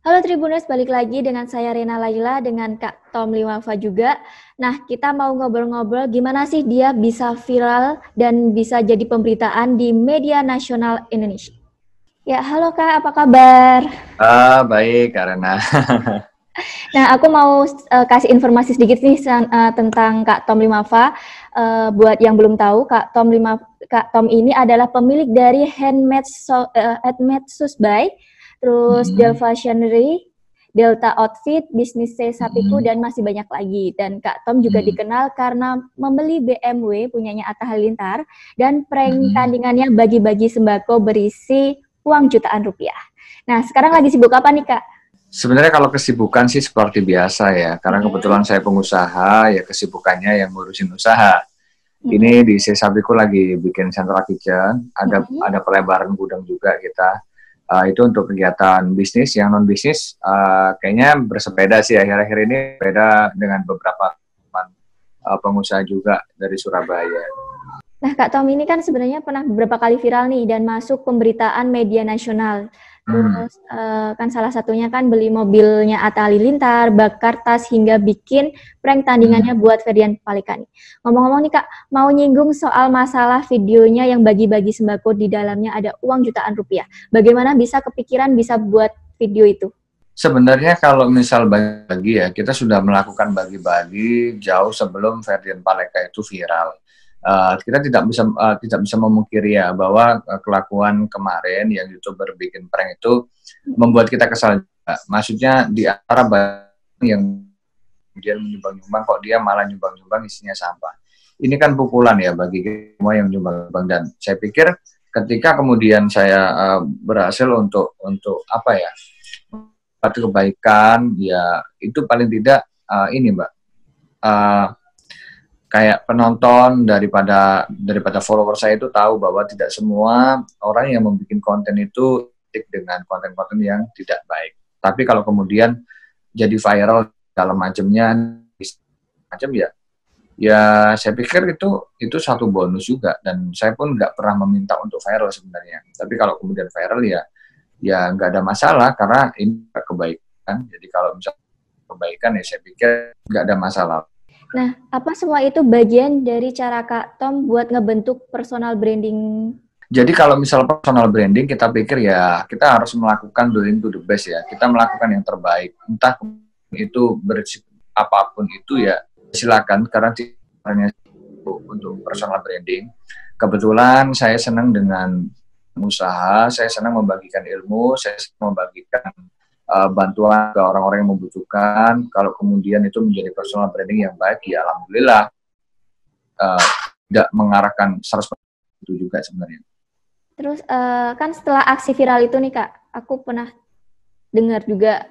Halo Tribuners, balik lagi dengan saya Rena Laila dengan Kak Tom Limafa juga. Nah, kita mau ngobrol-ngobrol gimana sih dia bisa viral dan bisa jadi pemberitaan di media nasional Indonesia. Ya, halo Kak, apa kabar? Baik, karena Nah, aku mau kasih informasi sedikit nih tentang Kak Tom Limafa. Buat yang belum tahu, Kak Tom ini adalah pemilik dari Handmade Susby, terus Delva Channery, Delta Outfit, Bisnis C Sapiku, dan masih banyak lagi. Dan Kak Tom juga dikenal karena membeli BMW punyanya Atta Halilintar dan prank tandingannya bagi-bagi sembako berisi uang jutaan rupiah. Nah, sekarang lagi sibuk apa nih Kak? sebenarnya kalau kesibukan sih seperti biasa ya, karena kebetulan saya pengusaha, ya kesibukannya yang ngurusin usaha. Ini di Sesabiku lagi bikin central kitchen, ada pelebaran gudang juga kita. Itu untuk kegiatan bisnis, yang non bisnis kayaknya bersepeda sih akhir-akhir ini, beda dengan beberapa teman pengusaha juga dari Surabaya. Nah, Kak Tom ini kan sebenarnya pernah beberapa kali viral nih dan masuk pemberitaan media nasional. Terus kan salah satunya kan beli mobilnya Atta Halilintar, bakar tas hingga bikin prank tandingannya buat Ferdian Palekani. Ngomong-ngomong nih Kak, mau nyinggung soal masalah videonya yang bagi-bagi sembako di dalamnya ada uang jutaan rupiah. Bagaimana bisa kepikiran bisa buat video itu? Sebenarnya kalau misal bagi ya, kita sudah melakukan bagi-bagi jauh sebelum Ferdian Paleka itu viral. Kita tidak bisa memungkiri ya bahwa kelakuan kemarin yang YouTuber bikin prank itu membuat kita kesal juga. Maksudnya di antara yang kemudian menyumbang-nyumbang, kok dia malah nyumbang-nyumbang isinya sampah. Ini kan pukulan ya bagi semua yang nyumbang-nyumbang, dan saya pikir ketika kemudian saya berhasil untuk apa ya, satu kebaikan ya, itu paling tidak ini Mbak, kayak penonton daripada follower saya itu tahu bahwa tidak semua orang yang membuat konten itu dengan konten-konten yang tidak baik. Tapi kalau kemudian jadi viral dalam macamnya macam ya saya pikir itu satu bonus juga, dan saya pun nggak pernah meminta untuk viral sebenarnya. Tapi kalau kemudian viral ya nggak ada masalah karena ini kebaikan. Jadi kalau misalnya kebaikan ya saya pikir nggak ada masalah. Nah, apa semua itu bagian dari cara Kak Tom buat ngebentuk personal branding? Jadi kalau misal personal branding, kita pikir ya kita harus melakukan doing to the best ya. Kita melakukan yang terbaik. Entah itu apapun itu ya silakan, karena untuk personal branding. Kebetulan saya senang dengan usaha, saya senang membagikan ilmu, saya senang membagikan bantuan ke orang-orang yang membutuhkan. Kalau kemudian itu menjadi personal branding yang baik, ya alhamdulillah, tidak mengarahkan 100% itu juga sebenarnya. Terus kan setelah aksi viral itu nih Kak, aku pernah dengar juga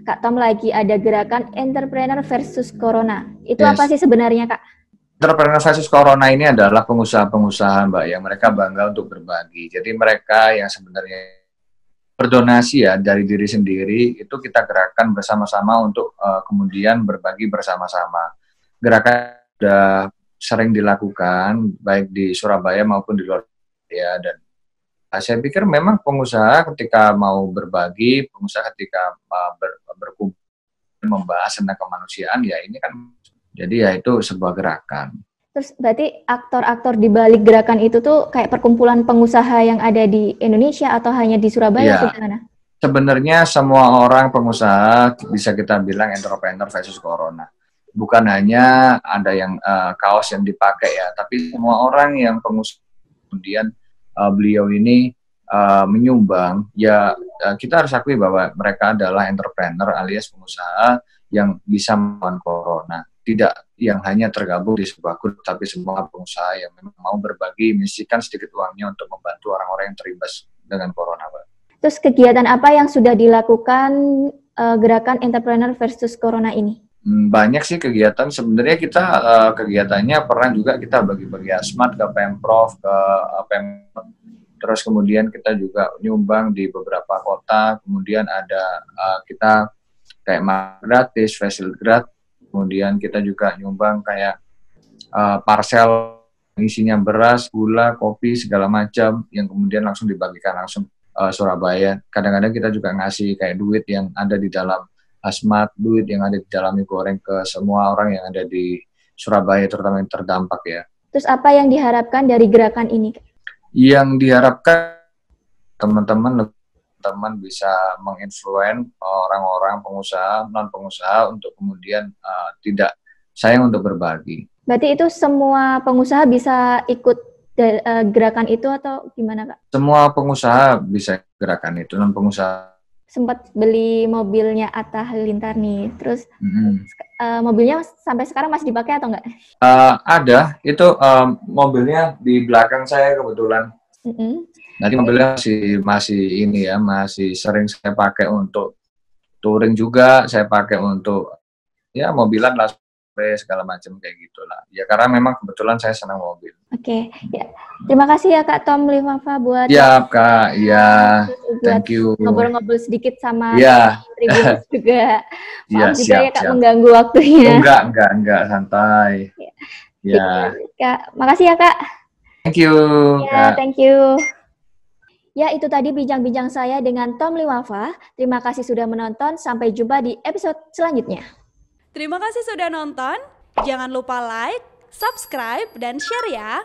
Kak Tom lagi ada gerakan entrepreneur versus corona. Itu apa sih sebenarnya Kak? Entrepreneur versus corona ini adalah pengusaha-pengusaha Mbak yang mereka bangga untuk berbagi. Jadi mereka yang sebenarnya berdonasi ya dari diri sendiri, itu kita gerakkan bersama-sama untuk kemudian berbagi bersama-sama. Gerakan sudah sering dilakukan baik di Surabaya maupun di luar ya, dan saya pikir memang pengusaha ketika mau berbagi, pengusaha ketika berkumpul membahas tentang kemanusiaan, ya ini kan jadi ya itu sebuah gerakan. Terus berarti aktor-aktor di balik gerakan itu tuh kayak perkumpulan pengusaha yang ada di Indonesia atau hanya di Surabaya atau gimana? Sebenarnya semua orang pengusaha bisa kita bilang entrepreneur versus corona. Bukan hanya ada yang kaos yang dipakai ya, tapi semua orang yang pengusaha kemudian beliau ini menyumbang, ya kita harus akui bahwa mereka adalah entrepreneur alias pengusaha yang bisa melawan corona. Tidak yang hanya tergabung di sebuah grup, tapi semua pengusaha yang memang mau berbagi, menyisihkan sedikit uangnya untuk membantu orang-orang yang terimbas dengan corona, Pak. Terus kegiatan apa yang sudah dilakukan gerakan entrepreneur versus corona ini? Banyak sih kegiatan. Sebenarnya kita kegiatannya pernah juga kita bagi-bagi asmat ke Pemprov, ke Pemprov. Terus kemudian kita juga nyumbang di beberapa kota. Kemudian ada kita kayak gratis, facial gratis. Kemudian kita juga nyumbang kayak parcel isinya beras, gula, kopi, segala macam yang kemudian langsung dibagikan langsung Surabaya. Kadang-kadang kita juga ngasih kayak duit yang ada di dalam hazmat, duit yang ada di dalam mie goreng ke semua orang yang ada di Surabaya, terutama yang terdampak ya. Terus apa yang diharapkan dari gerakan ini? Yang diharapkan teman-teman bisa menginfluen orang-orang pengusaha, non-pengusaha untuk kemudian tidak sayang untuk berbagi. Berarti itu semua pengusaha bisa ikut gerakan itu atau gimana, Kak? Semua pengusaha bisa gerakan itu, non-pengusaha. Sempat beli mobilnya Atta Halilintar nih, terus mobilnya sampai sekarang masih dipakai atau enggak? Ada, itu mobilnya di belakang saya kebetulan. Nanti mobilnya masih sering saya pakai untuk touring juga, saya pakai untuk ya mobilan lah, segala macam kayak gitulah. Ya karena memang kebetulan saya senang mobil. Oke, ya. Terima kasih ya Kak Tom Limafa buat Kak, ya. Thank you. Ngobrol-ngobrol sedikit sama Tribuners juga. Maaf juga siap, ya Kak mengganggu waktunya. Enggak, santai. Ya. Kak, makasih ya Kak. Thank you. Ya, thank you. Ya, itu tadi bincang-bincang saya dengan Tom Limafa. Terima kasih sudah menonton. Sampai jumpa di episode selanjutnya. Terima kasih sudah nonton. Jangan lupa like, subscribe, dan share ya.